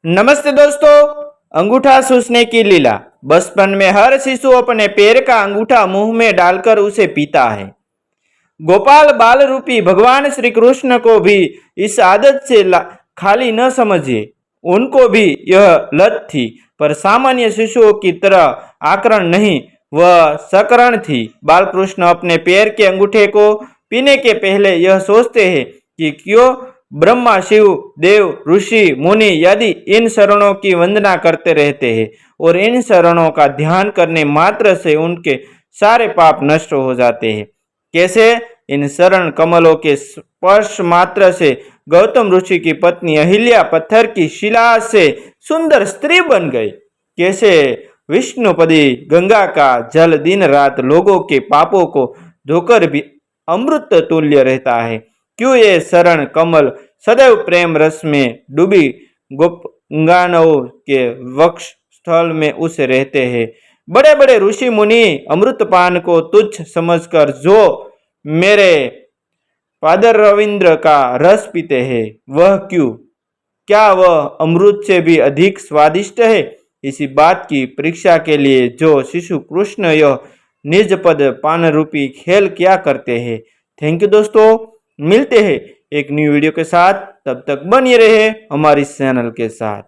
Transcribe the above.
नमस्ते दोस्तों। अंगूठा चूसने की लीला। बचपन में हर शिशु अपने पैर का अंगूठा मुंह में डालकर उसे पीता है। गोपाल बाल रूपी भगवान श्री कृष्ण को भी इस आदत से खाली न समझिए। उनको भी यह लत थी, पर सामान्य शिशुओं की तरह आकरण नहीं, वह सकरण थी। बालकृष्ण अपने पैर के अंगूठे को पीने के पहले यह सोचते हैं कि क्यों ब्रह्मा, शिव, देव, ऋषि, मुनि यदि इन शरणों की वंदना करते रहते हैं और इन शरणों का ध्यान करने मात्र से उनके सारे पाप नष्ट हो जाते हैं। कैसे? इन शरण कमलों के स्पर्श मात्र से गौतम ऋषि की पत्नी अहिल्या पत्थर की शिला से सुंदर स्त्री बन गई। कैसे विष्णुपदी गंगा का जल दिन रात लोगों के पापों को धोकर भी अमृत तुल्य रहता है। क्यों ये शरण कमल सदैव प्रेम रस में डूबी गंगानवों के वक्ष स्थल में उसे रहते हैं। बड़े बड़े ऋषि मुनि अमृतपान को तुच्छ समझकर जो मेरे फादर रविंद्र का रस पीते हैं, वह क्यों? क्या वह अमृत से भी अधिक स्वादिष्ट है? इसी बात की परीक्षा के लिए जो शिशु कृष्ण यह निज पद पान रूपी खेल क्या करते हैं। थैंक यू दोस्तों। मिलते हैं एक न्यू वीडियो के साथ, तब तक बने रहे हमारी चैनल के साथ।